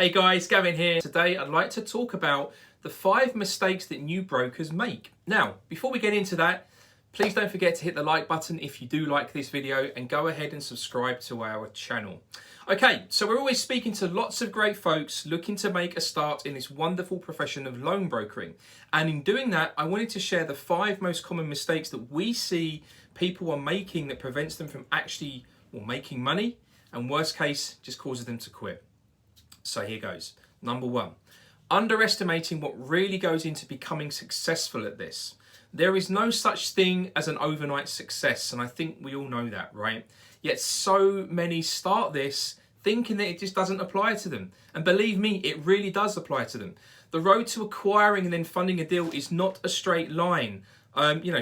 Hey guys, Gavin here. Today I'd like to talk about the 5 mistakes that new brokers make. Now, before we get into that, please don't forget to hit the like button if you do like this video and go ahead and subscribe to our channel. Okay, so we're always speaking to lots of great folks looking to make a start in this wonderful profession of loan brokering. And in doing that, I wanted to share the 5 most common mistakes that we see people are making that prevents them from actually making money, and worst case, just causes them to quit. So here goes. Number 1, underestimating what really goes into becoming successful at this. There is no such thing as an overnight success, and I think we all know that, right? Yet so many start this thinking that it just doesn't apply to them. And believe me, it really does apply to them. The road to acquiring and then funding a deal is not a straight line.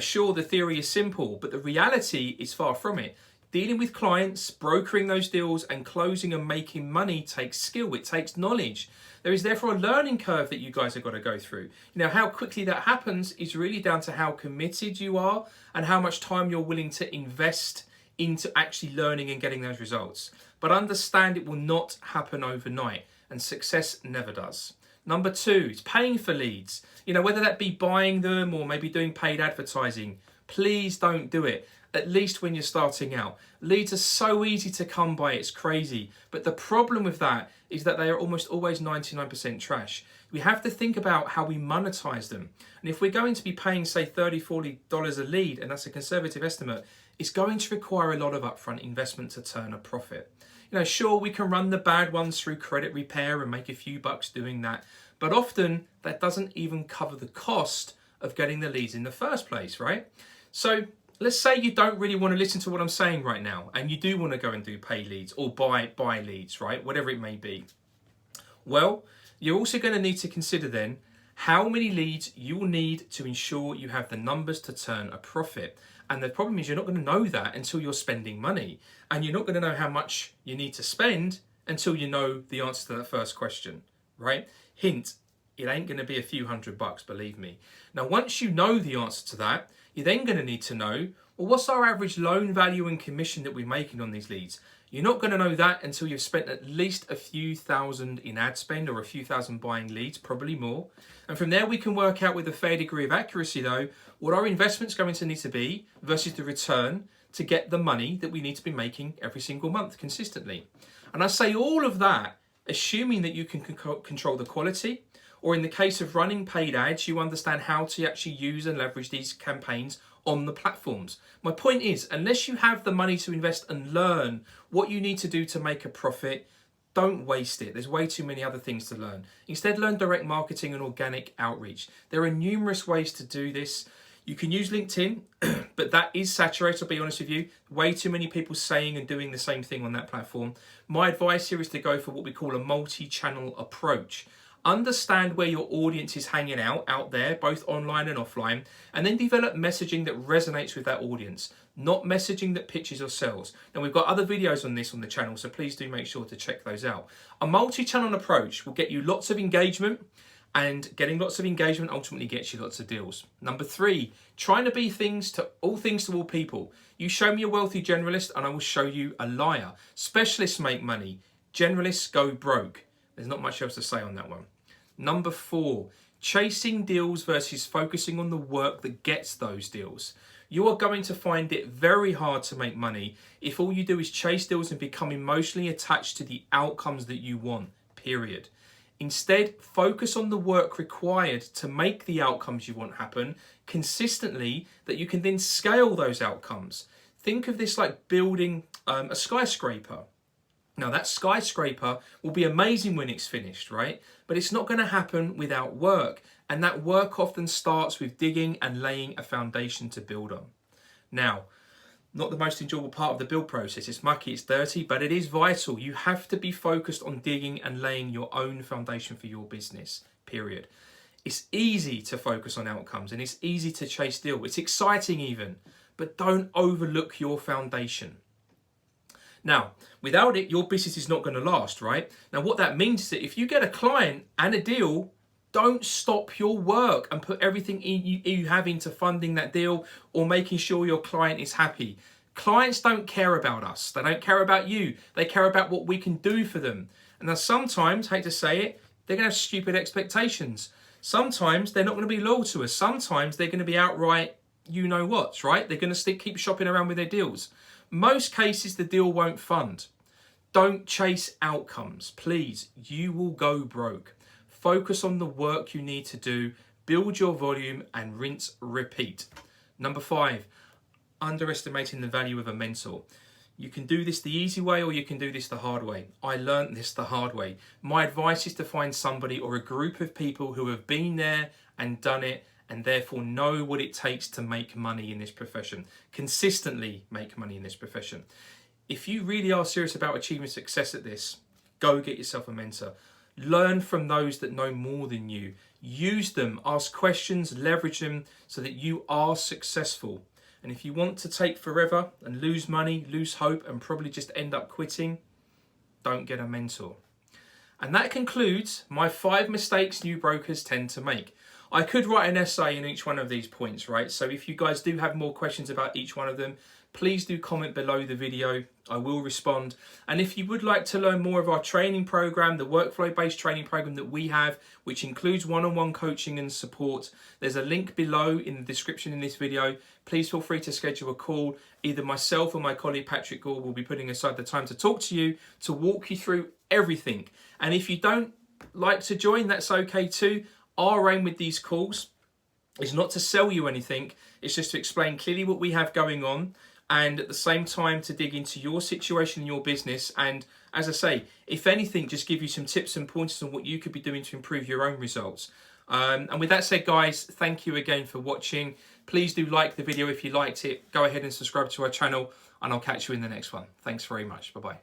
Sure, the theory is simple, but the reality is far from it. Dealing with clients, brokering those deals, and closing and making money takes skill, it takes knowledge. There is therefore a learning curve that you guys have got to go through. How quickly that happens is really down to how committed you are and how much time you're willing to invest into actually learning and getting those results. But understand it will not happen overnight, and success never does. Number 2 is paying for leads. Whether that be buying them or maybe doing paid advertising, please don't do it. At least when you're starting out. Leads are so easy to come by, it's crazy. But the problem with that is that they are almost always 99% trash. We have to think about how we monetize them. And if we're going to be paying, say, $30, $40 a lead, and that's a conservative estimate, it's going to require a lot of upfront investment to turn a profit. Sure, we can run the bad ones through credit repair and make a few bucks doing that. But often that doesn't even cover the cost of getting the leads in the first place, right? So let's say you don't really want to listen to what I'm saying right now, and you do want to go and do pay leads or buy leads, right? Whatever it may be. Well, you're also going to need to consider then how many leads you will need to ensure you have the numbers to turn a profit. And the problem is you're not going to know that until you're spending money, and you're not going to know how much you need to spend until you know the answer to that first question, right? Hint, it ain't going to be a few $100, believe me. Now, once you know the answer to that, you're then going to need to know, well, what's our average loan value and commission that we're making on these leads? You're not going to know that until you've spent at least a few thousand in ad spend or a few thousand buying leads, probably more. And from there, we can work out with a fair degree of accuracy, though, what our investment's going to need to be versus the return to get the money that we need to be making every single month consistently. And I say all of that, assuming that you can control the quality, or in the case of running paid ads, you understand how to actually use and leverage these campaigns on the platforms. My point is, unless you have the money to invest and learn what you need to do to make a profit, don't waste it. There's way too many other things to learn. Instead, learn direct marketing and organic outreach. There are numerous ways to do this. You can use LinkedIn, but that is saturated, I'll be honest with you. Way too many people saying and doing the same thing on that platform. My advice here is to go for what we call a multi-channel approach. Understand where your audience is hanging out there, both online and offline, and then develop messaging that resonates with that audience, not messaging that pitches or sells. Now, we've got other videos on this on the channel, so please do make sure to check those out. A multi-channel approach will get you lots of engagement, and getting lots of engagement ultimately gets you lots of deals. Number 3, trying to be all things to all people. You show me a wealthy generalist and I will show you a liar. Specialists make money, generalists go broke. There's not much else to say on that one. Number 4, chasing deals versus focusing on the work that gets those deals. You are going to find it very hard to make money if all you do is chase deals and become emotionally attached to the outcomes that you want, period. Instead, focus on the work required to make the outcomes you want happen consistently, that you can then scale those outcomes. Think of this like building a skyscraper. Now, that skyscraper will be amazing when it's finished, right? But it's not going to happen without work. And that work often starts with digging and laying a foundation to build on. Now, not the most enjoyable part of the build process. It's mucky, it's dirty, but it is vital. You have to be focused on digging and laying your own foundation for your business, period. It's easy to focus on outcomes and it's easy to chase deals. It's exciting even, but don't overlook your foundation. Now, without it, your business is not going to last, right? Now, what that means is that if you get a client and a deal, don't stop your work and put everything you have into funding that deal or making sure your client is happy. Clients don't care about us. They don't care about you. They care about what we can do for them. And now sometimes, hate to say it, they're going to have stupid expectations. Sometimes they're not going to be loyal to us. Sometimes they're going to be outright you-know-whats, right? They're going to keep shopping around with their deals. Most cases, the deal won't fund. Don't chase outcomes, please. You will go broke. Focus on the work you need to do, build your volume, and rinse, repeat. Number 5, underestimating the value of a mentor. You can do this the easy way or you can do this the hard way. I learned this the hard way. My advice is to find somebody or a group of people who have been there and done it and therefore know what it takes to make money in this profession. Consistently make money in this profession. If you really are serious about achieving success at this, go get yourself a mentor. Learn from those that know more than you. Use them, ask questions, leverage them so that you are successful. And if you want to take forever and lose money, lose hope, and probably just end up quitting, don't get a mentor. And that concludes my 5 mistakes new brokers tend to make. I could write an essay in each one of these points, right? So if you guys do have more questions about each one of them, please do comment below the video. I will respond. And if you would like to learn more of our training program, the workflow-based training program that we have, which includes one-on-one coaching and support, there's a link below in the description in this video. Please feel free to schedule a call. Either myself or my colleague Patrick Gore will be putting aside the time to talk to you, to walk you through everything. And if you don't like to join, that's okay too. Our aim with these calls is not to sell you anything. It's just to explain clearly what we have going on, and at the same time to dig into your situation and your business. And as I say, if anything, just give you some tips and pointers on what you could be doing to improve your own results. And with that said, guys, thank you again for watching. Please do like the video if you liked it. Go ahead and subscribe to our channel, and I'll catch you in the next one. Thanks very much. Bye-bye.